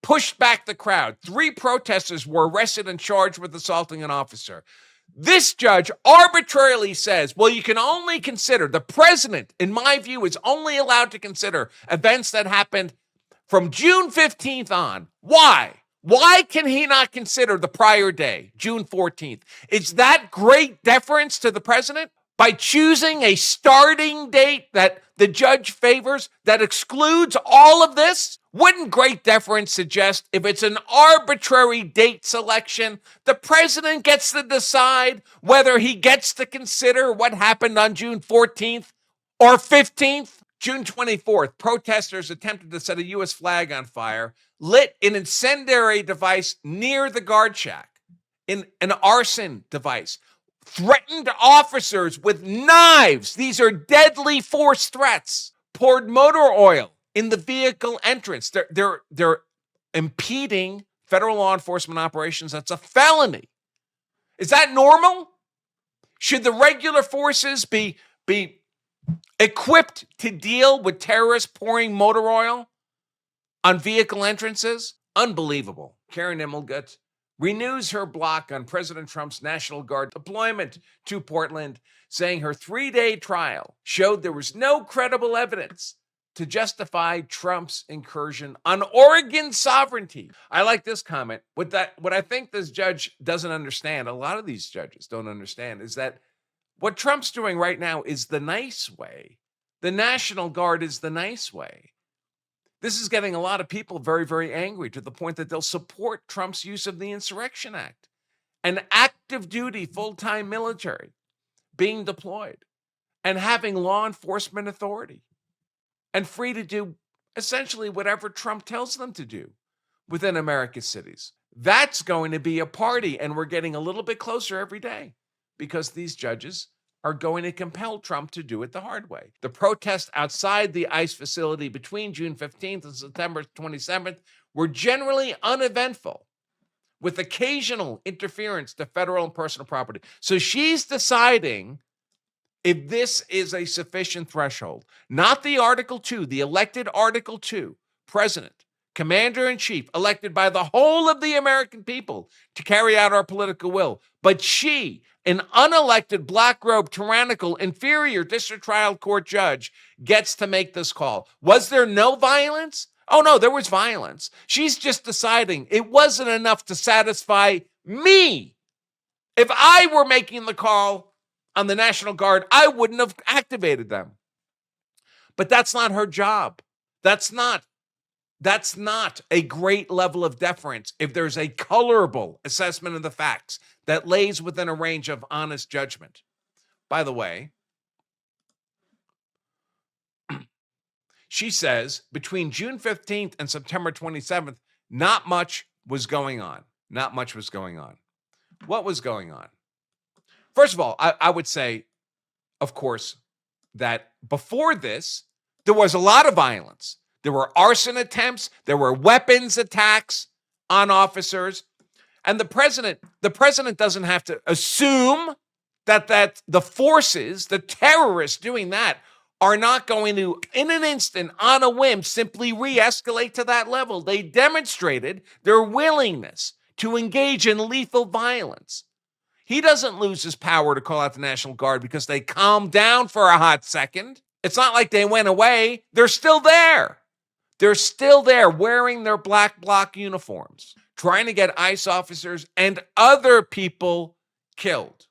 pushed back the crowd. 3 protesters were arrested and charged with assaulting an officer. This judge arbitrarily says, well, you can only consider, the president, in my view, is only allowed to consider events that happened from June 15th on. Why? Why can he not consider the prior day, June 14th? Is that great deference to the president? By choosing a starting date that the judge favors that excludes all of this? Wouldn't great deference suggest if it's an arbitrary date selection, the president gets to decide whether he gets to consider what happened on June 14th or 15th? June 24th, protesters attempted to set a U.S. flag on fire, lit an incendiary device near the guard shack, in an arson device, threatened officers with knives. These are deadly force threats. Poured motor oil in the vehicle entrance. They're impeding federal law enforcement operations. That's a felony. Is that normal? Should the regular forces be equipped to deal with terrorists pouring motor oil on vehicle entrances? Unbelievable. Karen Immergut renews her block on President Trump's National Guard deployment to Portland, saying her 3-day trial showed there was no credible evidence to justify Trump's incursion on Oregon sovereignty. I like this comment. What I think this judge doesn't understand, a lot of these judges don't understand, is that what Trump's doing right now is the nice way. The National Guard is the nice way. This is getting a lot of people very, very angry to the point that they'll support Trump's use of the Insurrection Act, an active duty, full-time military being deployed and having law enforcement authority and free to do essentially whatever Trump tells them to do within America's cities. That's going to be a party, and we're getting a little bit closer every day because these judges are going to compel Trump to do it the hard way. The protests outside the ICE facility between June 15th and September 27th were generally uneventful, with occasional interference to federal and personal property. So she's deciding if this is a sufficient threshold, not the Article 2, the elected Article 2 president, commander-in-chief, elected by the whole of the American people to carry out our political will, but she, an unelected, black-robed, tyrannical, inferior district trial court judge, gets to make this call. Was there no violence? Oh, no, there was violence. She's just deciding it wasn't enough to satisfy me. If I were making the call on the National Guard, I wouldn't have activated them. But that's not her job. That's not a great level of deference if there's a colorable assessment of the facts that lays within a range of honest judgment. By the way, she says between June 15th and September 27th, not much was going on. Not much was going on. What was going on? First of all, I would say, of course, that before this, there was a lot of violence. There were arson attempts. There were weapons attacks on officers. And the president doesn't have to assume that the forces, the terrorists doing that, are not going to, in an instant, on a whim, simply re-escalate to that level. They demonstrated their willingness to engage in lethal violence. He doesn't lose his power to call out the National Guard because they calmed down for a hot second. It's not like they went away. They're still there. They're still there wearing their black bloc uniforms, trying to get ICE officers and other people killed,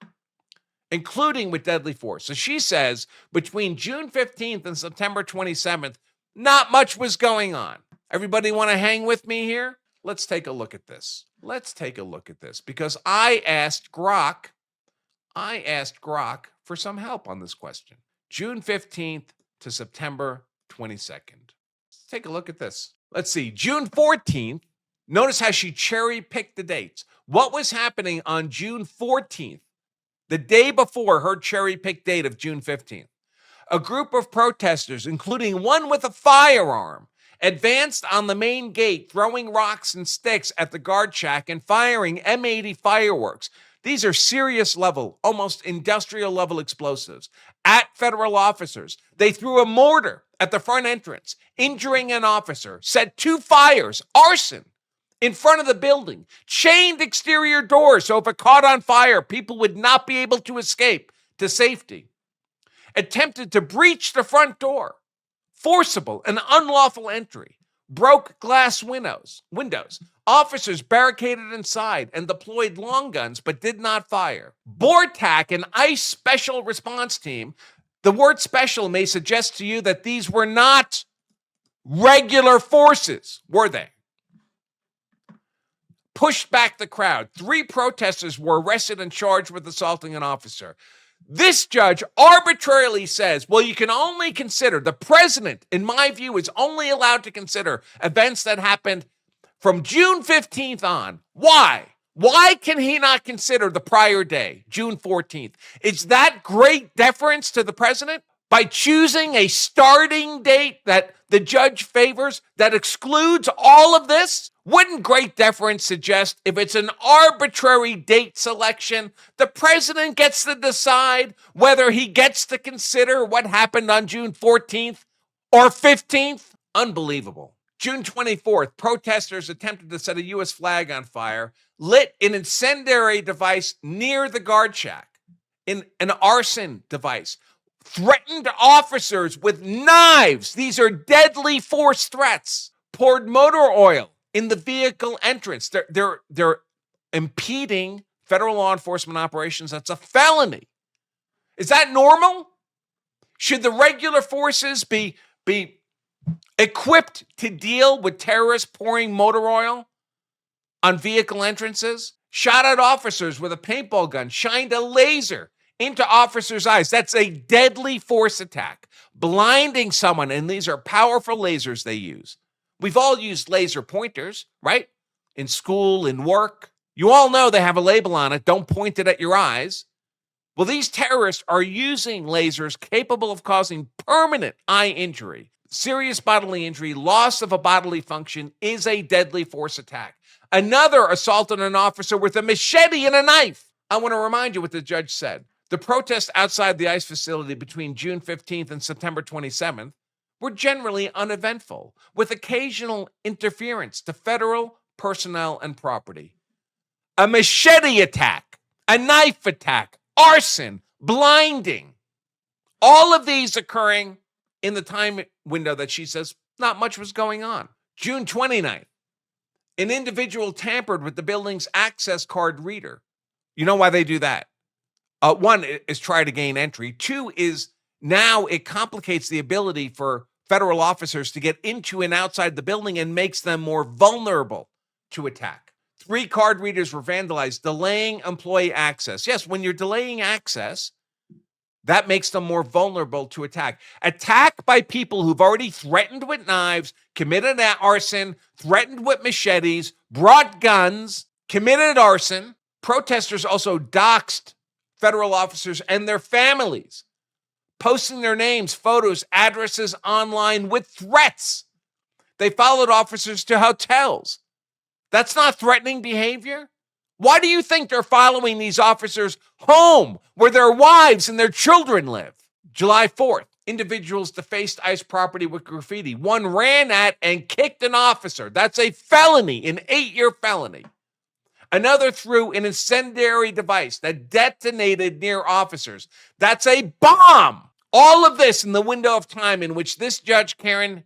including with deadly force. So she says between June 15th and September 27th, not much was going on. Everybody want to hang with me here? Let's take a look at this. Because I asked Grok for some help on this question. June 15th to September 22nd. Let's take a look at this. Let's see. June 14th. Notice how she cherry-picked the dates. What was happening on June 14th, the day before her cherry-picked date of June 15th? A group of protesters, including one with a firearm, advanced on the main gate, throwing rocks and sticks at the guard shack and firing M80 fireworks. These are serious level, almost industrial level explosives at federal officers. They threw a mortar at the front entrance, injuring an officer, set 2 fires, arson, in front of the building, chained exterior doors so if it caught on fire, people would not be able to escape to safety. Attempted to breach the front door, forcible and unlawful entry, broke glass windows. Officers barricaded inside and deployed long guns but did not fire. BORTAC, an ICE special response team. The word special may suggest to you that these were not regular forces, were they? Pushed back the crowd. 3 protesters were arrested and charged with assaulting an officer. This judge arbitrarily says, well, you can only consider, the president, in my view, is only allowed to consider events that happened from June 15th on. Why? Why can he not consider the prior day, June 14th? Is that great deference to the president? By choosing a starting date that the judge favors that excludes all of this? Wouldn't great deference suggest if it's an arbitrary date selection, the president gets to decide whether he gets to consider what happened on June 14th or 15th? Unbelievable. June 24th, protesters attempted to set a U.S. flag on fire, lit an incendiary device near the guard shack, in an arson device, threatened officers with knives. These are deadly force threats. Poured motor oil in the vehicle entrance. They're impeding federal law enforcement operations. That's a felony. Is that normal? Should the regular forces be equipped to deal with terrorists pouring motor oil on vehicle entrances? Shot at officers with a paintball gun, shined a laser into officers' eyes. That's a deadly force attack. Blinding someone, and these are powerful lasers they use. We've all used laser pointers, right? In school, in work. You all know they have a label on it, don't point it at your eyes. Well, these terrorists are using lasers capable of causing permanent eye injury. Serious bodily injury, loss of a bodily function is a deadly force attack. Another assaulted an officer with a machete and a knife. I want to remind you what the judge said. The protests outside the ICE facility between June 15th and September 27th were generally uneventful, with occasional interference to federal personnel and property. A machete attack, a knife attack, arson, blinding, all of these occurring in the time window that she says not much was going on. June 29th, an individual tampered with the building's access card reader. You know why they do that? One is try to gain entry. 2 is now it complicates the ability for federal officers to get into and outside the building and makes them more vulnerable to attack. 3 card readers were vandalized, delaying employee access. Yes, when you're delaying access, that makes them more vulnerable to attack. Attack by people who've already threatened with knives, committed arson, threatened with machetes, brought guns, committed arson. Protesters also doxed federal officers and their families, posting their names, photos, addresses online with threats. They followed officers to hotels. That's not threatening behavior. Why do you think they're following these officers home where their wives and their children live? July 4th, individuals defaced ICE property with graffiti. One ran at and kicked an officer. That's a felony, an 8-year felony. Another threw an incendiary device that detonated near officers. That's a bomb. All of this in the window of time in which this judge, Karen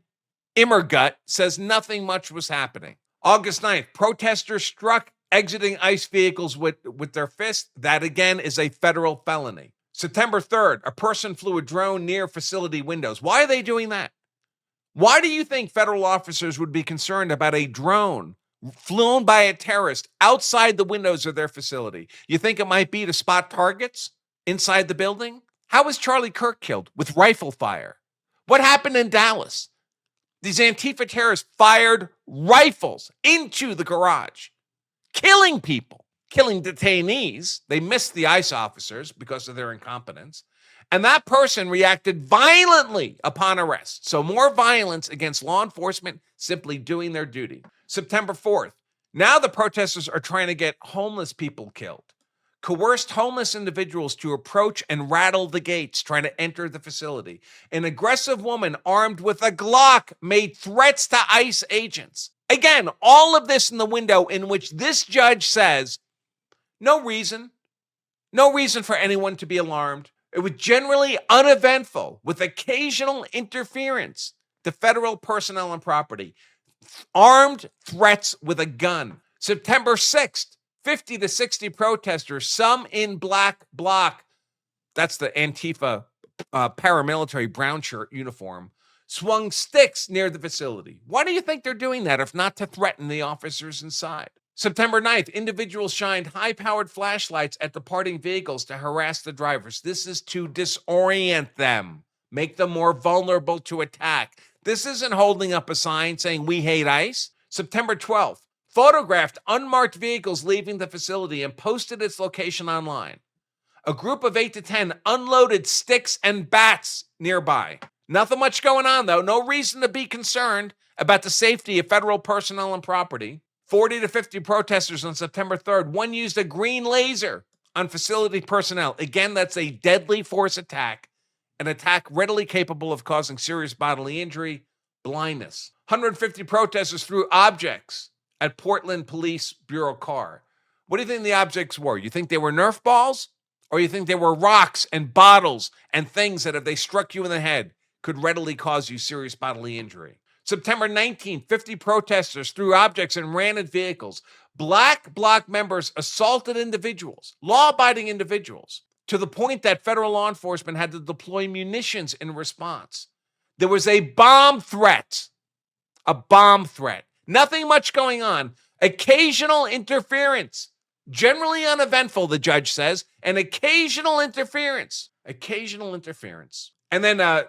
Immergut, says nothing much was happening. August 9th, protesters struck exiting ICE vehicles with their fists. That again is a federal felony. September 3rd, a person flew a drone near facility windows. Why are they doing that? Why do you think federal officers would be concerned about a drone flown by a terrorist outside the windows of their facility? You think it might be to spot targets inside the building? How was Charlie Kirk killed? With rifle fire. What happened in Dallas? These Antifa terrorists fired rifles into the garage, killing people, killing detainees. They missed the ICE officers because of their incompetence. And that person reacted violently upon arrest. So more violence against law enforcement simply doing their duty. September 4th. Now the protesters are trying to get homeless people killed. Coerced homeless individuals to approach and rattle the gates trying to enter the facility. An aggressive woman armed with a Glock made threats to ICE agents. Again, all of this in the window in which this judge says, no reason for anyone to be alarmed. It was generally uneventful with occasional interference to federal personnel and property. Armed threats with a gun. September 6th, 50 to 60 protesters, some in black bloc, that's the Antifa paramilitary brown shirt uniform, swung sticks near the facility. Why do you think they're doing that if not to threaten the officers inside? September 9th, individuals shined high-powered flashlights at departing vehicles to harass the drivers. This is to disorient them, make them more vulnerable to attack. This isn't holding up a sign saying, we hate ICE. September 12th, photographed unmarked vehicles leaving the facility and posted its location online. A group of 8 to 10 unloaded sticks and bats nearby. Nothing much going on, though. No reason to be concerned about the safety of federal personnel and property. 40 to 50 protesters on September 3rd. One used a green laser on facility personnel. Again, that's a deadly force attack, an attack readily capable of causing serious bodily injury, blindness. 150 protesters threw objects at Portland Police Bureau car. What do you think the objects were? You think they were Nerf balls? Or you think they were rocks and bottles and things that if they struck you in the head could readily cause you serious bodily injury? September 19th, 50 protesters threw objects and ran at vehicles. Black bloc members assaulted individuals, law-abiding individuals, to the point that federal law enforcement had to deploy munitions in response. There was a bomb threat. A bomb threat. Nothing much going on. Occasional interference. Generally uneventful, the judge says, and occasional interference. Occasional interference. And then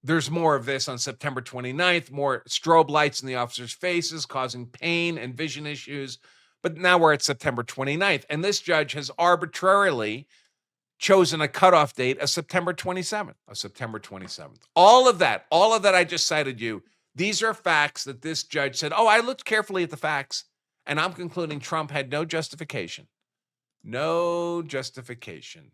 there's more of this on September 29th, more strobe lights in the officers' faces, causing pain and vision issues. But now we're at September 29th, and this judge has arbitrarily chosen a cutoff date of September 27th. All of that I just cited you, these are facts that this judge said, I looked carefully at the facts, and I'm concluding Trump had no justification. No justification.